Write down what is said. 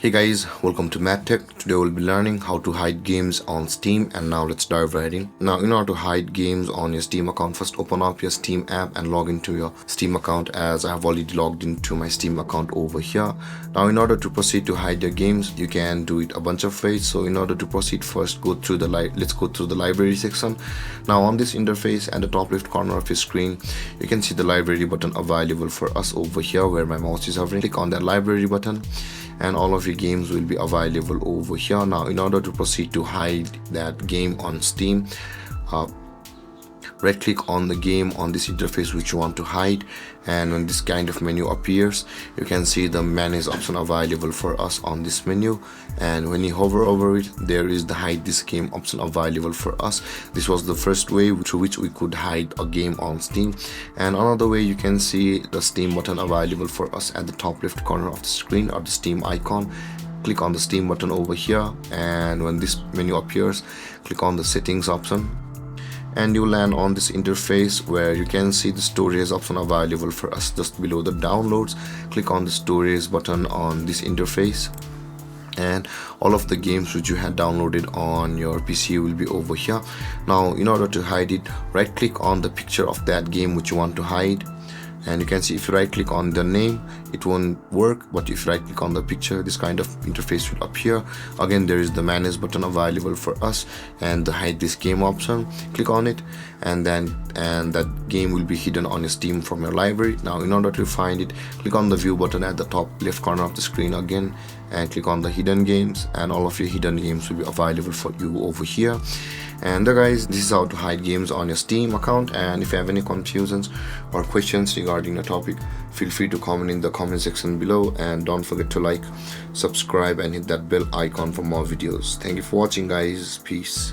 Hey guys, welcome to MadTech. Today we'll be learning how to hide games on Steam, and now let's dive right in. Now in order to hide games on your Steam account, first open up your Steam app and log into your Steam account, as I have already logged into my Steam account over here. Now in order to proceed to hide your games, you can do it a bunch of ways. So in order to proceed, first let's go through the library section. Now on this interface at the top left corner of your screen, you can see the library button available for us over here where my mouse is hovering. Click on that library button and all of your games will be available over here. Now in order to proceed to hide that game on Steam, right click on the game on this interface which you want to hide, and when this kind of menu appears, you can see the manage option available for us on this menu, and when you hover over it, there is the hide this game option available for us. This was the first way through which we could hide a game on Steam, and another way, you can see the Steam button available for us at the top left corner of the screen, or the Steam icon. Click on the Steam button over here, and when this menu appears, click on the settings option, and you land on this interface where you can see the storage option available for us just below the downloads. Click on the storage button on this interface, and all of the games which you had downloaded on your PC will be over here. Now in order to hide it, right click on the picture of that game which you want to hide, and you can see if you right click on the name, it won't work, but if you right click on the picture, this kind of interface will appear. Again, there is the manage button available for us and the hide this game option. Click on it, and that game will be hidden on your Steam from your library. Now in order to find it, click on the view button at the top left corner of the screen again, and click on the hidden games, and all of your hidden games will be available for you over here. And guys, this is how to hide games on your Steam account. And if you have any confusions or questions regarding the topic, feel free to comment in the comment section below, and don't forget to like, subscribe and hit that bell icon for more videos. Thank you for watching guys. Peace.